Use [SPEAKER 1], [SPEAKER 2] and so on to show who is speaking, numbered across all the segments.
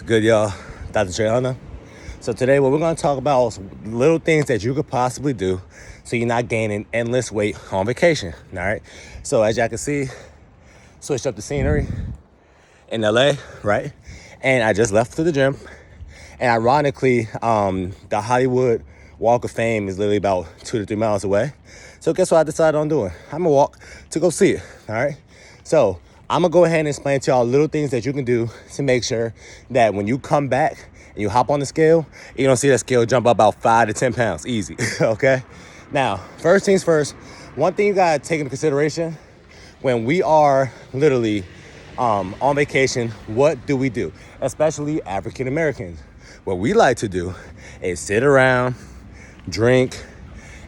[SPEAKER 1] Good, y'all? Dr.Trehunna. So today what we're going to talk about is little things that you could possibly do so you're not gaining endless weight on vacation, all right? So as y'all can see, switched up the scenery in LA, right? And I just left to the gym. And ironically, the Hollywood Walk of Fame is literally about 2 to 3 miles away. So guess what I decided on doing? I'm going to walk to go see it, all right? So I'm going to go ahead and explain to y'all little things that you can do to make sure that when you come back and you hop on the scale, you don't see that scale jump up about 5 to 10 pounds, easy, okay? Now, first things first, one thing you got to take into consideration when we are literally on vacation, what do we do? Especially African Americans. What we like to do is sit around, drink,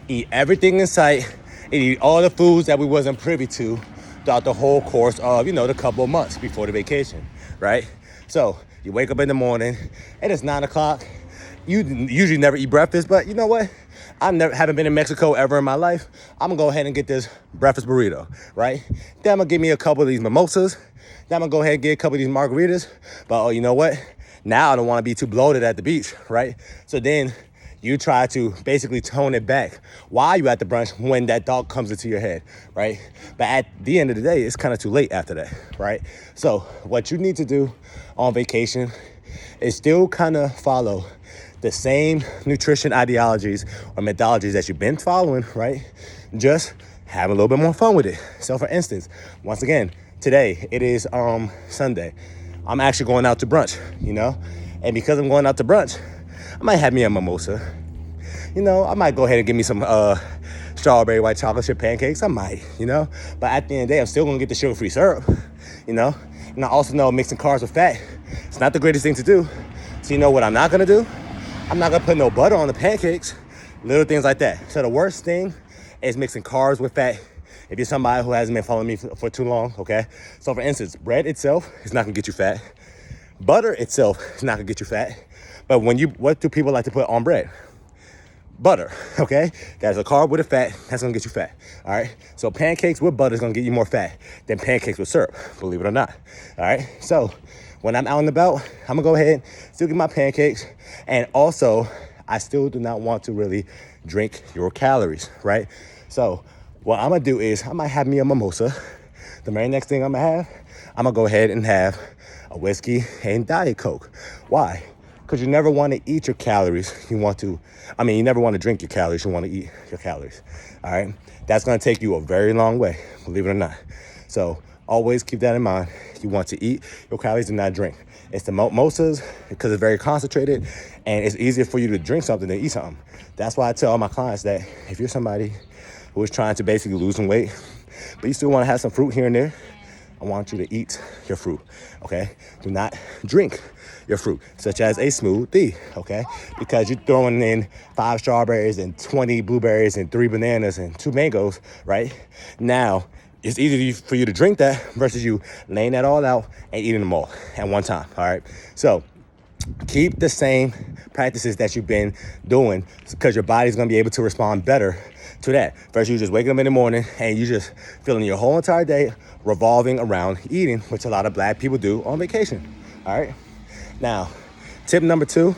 [SPEAKER 1] eat everything in sight, and eat all the foods that we wasn't privy to throughout the whole course of, the couple of months before the vacation, right? So you wake up in the morning and it's 9 o'clock. You usually never eat breakfast, but you know what? Haven't been in Mexico ever in my life. I'm gonna go ahead and get this breakfast burrito, right? Then I'm gonna give me a couple of these mimosas. Then I'm gonna go ahead and get a couple of these margaritas. But you know what? Now I don't wanna be too bloated at the beach, right? So then you try to basically tone it back while you're at the brunch when that thought comes into your head, right? But at the end of the day, it's kind of too late after that, right? So what you need to do on vacation is still kind of follow the same nutrition ideologies or methodologies that you've been following, right? Just have a little bit more fun with it. So for instance, once again, today it is Sunday. I'm actually going out to brunch, and because I'm going out to brunch, I might have me a mimosa. I might go ahead and give me some strawberry white chocolate chip pancakes. I might, But at the end of the day, I'm still going to get the sugar-free syrup, And I also know mixing carbs with fat, it's not the greatest thing to do. So you know what I'm not going to do? I'm not going to put no butter on the pancakes. Little things like that. So the worst thing is mixing carbs with fat. If you're somebody who hasn't been following me for too long, okay? So for instance, bread itself is not going to get you fat. Butter itself is not going to get you fat. But what do people like to put on bread? Butter, okay? That's a carb with a fat. That's going to get you fat, all right? So pancakes with butter is going to get you more fat than pancakes with syrup, believe it or not, all right? So when I'm out and about, I'm going to go ahead and still get my pancakes. And also, I still do not want to really drink your calories, right? So what I'm going to do is I might have me a mimosa. The very next thing I'm going to have, I'm going to go ahead and have a whiskey and Diet Coke. Why? Because you never want to eat your calories. You never want to drink your calories. You want to eat your calories, all right? That's going to take you a very long way, believe it or not. So always keep that in mind. You want to eat your calories and not drink. It's the mimosas because it's very concentrated and it's easier for you to drink something than eat something. That's why I tell all my clients that if you're somebody who is trying to basically lose some weight, but you still want to have some fruit here and there, I want you to eat your fruit, okay? Do not drink your fruit, such as a smoothie, okay? Because you're throwing in 5 strawberries and 20 blueberries and 3 bananas and 2 mangoes, right? Now, it's easy for you to drink that versus you laying that all out and eating them all at one time, all right? So keep the same practices that you've been doing because your body's gonna be able to respond better to that. First, you just wake up in the morning and you just feeling your whole entire day revolving around eating, which a lot of black people do on vacation, all right? Now, tip number 2,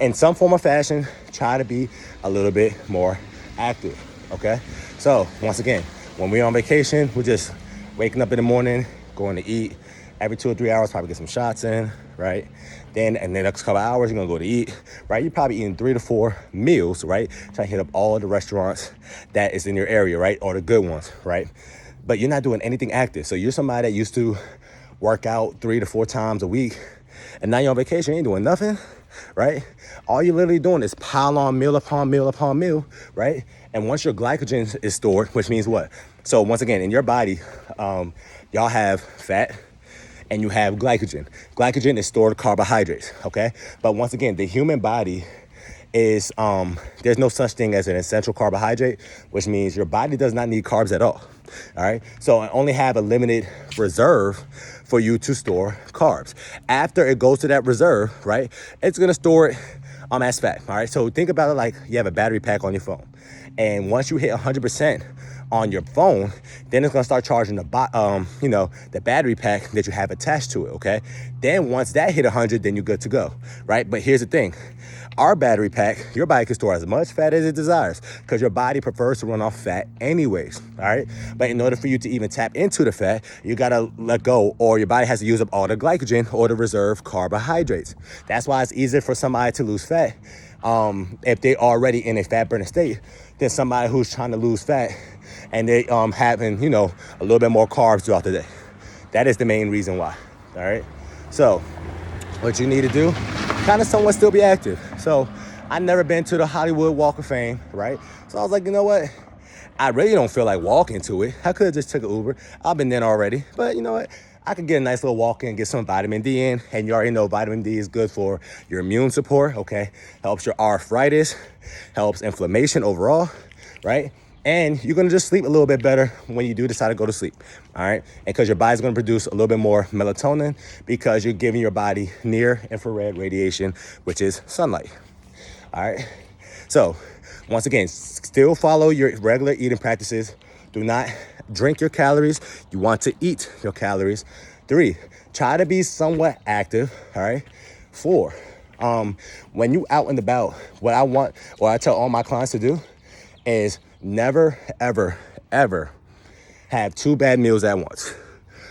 [SPEAKER 1] in some form or fashion, try to be a little bit more active, okay? So, once again, when we're on vacation, we're just waking up in the morning, going to eat. Every 2 or 3 hours, probably get some shots in, right? Then, in the next couple of hours, you're gonna go to eat, right? You're probably eating 3 to 4 meals, right? Trying to hit up all the restaurants that is in your area, right? Or the good ones, right? But you're not doing anything active. So you're somebody that used to work out 3 to 4 times a week, and now you're on vacation, you ain't doing nothing, right? All you're literally doing is pile on meal upon meal upon meal, right? And once your glycogen is stored, which means what? So once again, in your body, y'all have fat and you have glycogen. Glycogen is stored carbohydrates, okay? But once again, the human body is, there's no such thing as an essential carbohydrate, which means your body does not need carbs at all right? So I only have a limited reserve for you to store carbs. After it goes to that reserve, right, it's gonna store it as fat, all right? So think about it like you have a battery pack on your phone. And once you hit 100% on your phone, then it's gonna start charging the battery pack that you have attached to it, okay? Then once that hit 100, then you're good to go, right? But here's the thing. Our battery pack, your body can store as much fat as it desires because your body prefers to run off fat anyways, all right? But in order for you to even tap into the fat, you gotta let go, or your body has to use up all the glycogen or the reserve carbohydrates. That's why it's easier for somebody to lose fat if they're already in a fat burning state than somebody who's trying to lose fat and they having, a little bit more carbs throughout the day. That is the main reason why, all right? So what you need to do, kind of somewhat still be active. So I never been to the Hollywood Walk of Fame, right? So I was like, you know what? I really don't feel like walking to it. I could have just took an Uber. I've been there already. But you know what? I could get a nice little walk in, get some vitamin D in. And you already know vitamin D is good for your immune support, okay? Helps your arthritis, helps inflammation overall, right? And you're gonna just sleep a little bit better when you do decide to go to sleep, all right? And because your body's gonna produce a little bit more melatonin because you're giving your body near infrared radiation, which is sunlight, all right? So once again, still follow your regular eating practices. Do not drink your calories. You want to eat your calories. 3, try to be somewhat active, all right? 4, when you out and about, what I tell all my clients to do is never, ever, ever have 2 bad meals at once,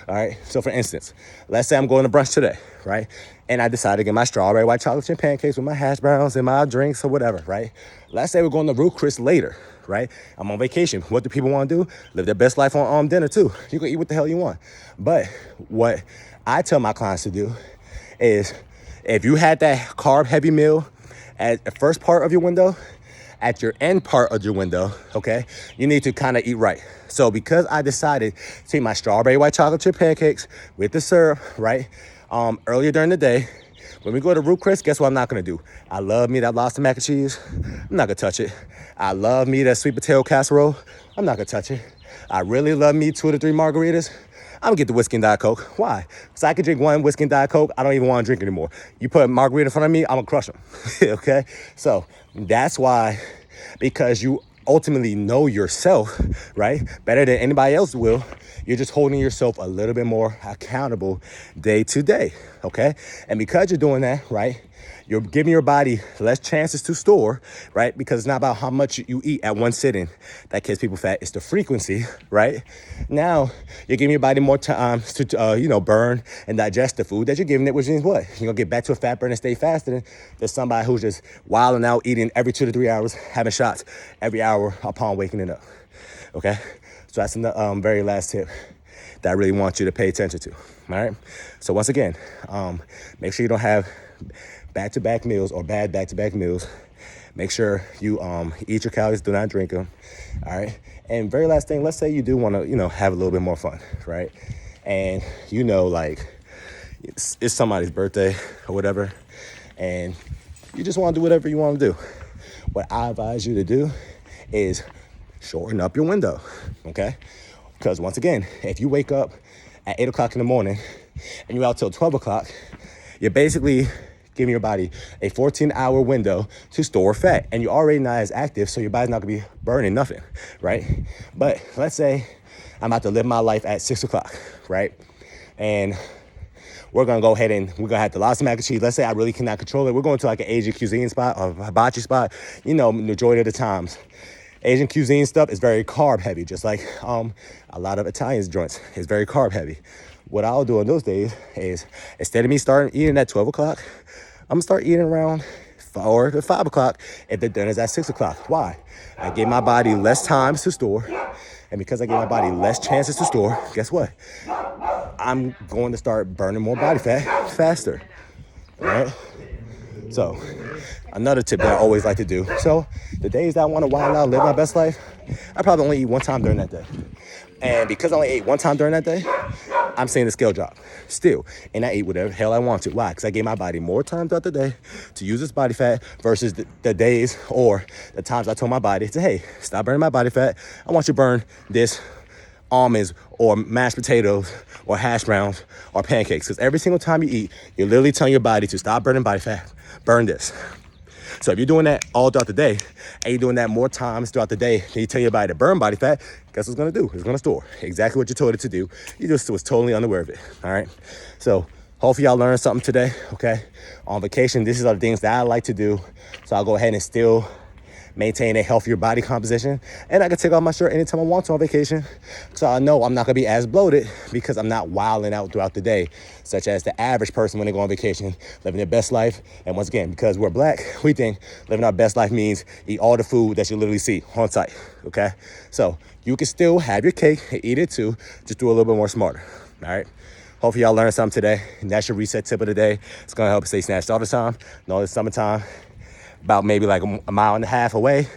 [SPEAKER 1] all right? So for instance, let's say I'm going to brunch today, right? And I decided to get my strawberry white chocolate chip pancakes with my hash browns and my drinks or whatever, right? Let's say we're going to Ruth Chris later, right? I'm on vacation. What do people want to do? Live their best life on dinner too. You can eat what the hell you want. But what I tell my clients to do is if you had that carb heavy meal at the first part of your window, at your end part of your window, okay, you need to kind of eat right. So because I decided to eat my strawberry white chocolate chip pancakes with the syrup, right, earlier during the day, when we go to Ruth Chris, guess what I'm not gonna do? I love me that lobster mac and cheese. I'm not gonna touch it. I love me that sweet potato casserole. I'm not gonna touch it. I really love me 2 to 3 margaritas. I'm gonna get the whiskey and Diet Coke. Why? Because I can drink 1 whiskey and Diet Coke. I don't even want to drink anymore. You put a margarita in front of me, I'm gonna crush them. Okay? So that's why, because you ultimately know yourself, right? Better than anybody else will. You're just holding yourself a little bit more accountable day to day, okay? And because you're doing that, right, you're giving your body less chances to store, right? Because it's not about how much you eat at one sitting that gets people fat. It's the frequency, right? Now you're giving your body more time to, burn and digest the food that you're giving it, which means what? You're gonna get back to a fat burning state faster than somebody who's just wilding out, eating every 2 to 3 hours, having shots every hour upon waking it up, okay? So that's the very last tip that I really want you to pay attention to, all right? So once again, make sure you don't have back-to-back meals or bad back-to-back meals. Make sure you eat your calories, do not drink them, all right? And very last thing, let's say you do want to, have a little bit more fun, right? And like it's somebody's birthday or whatever, and you just want to do whatever you want to do. What I advise you to do is shorten up your window, okay? Because once again, if you wake up at 8 o'clock in the morning and you're out till 12 o'clock, you're basically giving your body a 14-hour window to store fat, and you're already not as active, so your body's not gonna be burning nothing, right? But let's say I'm about to live my life at 6 o'clock, right? And we're gonna go ahead and we're gonna have the lobster mac and cheese. Let's say I really cannot control it. We're going to like an Asian cuisine spot or a hibachi spot. Majority of the times, Asian cuisine stuff is very carb heavy, just like a lot of Italian joints is very carb heavy. What I'll do on those days is, instead of me starting eating at 12 o'clock, I'm gonna start eating around 4 to 5 o'clock if the dinner's at 6 o'clock. Why? I give my body less time to store. And because I give my body less chances to store, guess what? I'm going to start burning more body fat faster, all right? So another tip that I always like to do. So the days that I want to wild out, live my best life, I probably only eat 1 time during that day. And because I only ate 1 time during that day, I'm seeing the scale drop still. And I eat whatever the hell I want to. Why? Because I gave my body more time throughout the day to use its body fat versus the days or the times I told my body to, hey, stop burning my body fat. I want you to burn this almonds or mashed potatoes or hash browns or pancakes. Because every single time you eat, you're literally telling your body to stop burning body fat. Burn this. So if you're doing that all throughout the day, and you're doing that more times throughout the day, and you tell your body to burn body fat, guess what it's gonna do? It's gonna store exactly what you told it to do. You just was totally unaware of it, all right? So hopefully y'all learned something today, okay? On vacation, these are the things that I like to do. So I'll go ahead and still maintain a healthier body composition. And I can take off my shirt anytime I want to on vacation. So I know I'm not gonna be as bloated because I'm not wilding out throughout the day, such as the average person when they go on vacation, living their best life. And once again, because we're black, we think living our best life means eat all the food that you literally see on site, okay? So you can still have your cake and eat it too, just do a little bit more smarter, all right? Hopefully y'all learned something today. And that's your reset tip of the day. It's gonna help you stay snatched all the time. Know it's summertime, about maybe like a mile and a half away,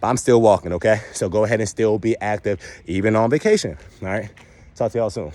[SPEAKER 1] but I'm still walking, okay? So go ahead and still be active even on vacation, all right? Talk to y'all soon.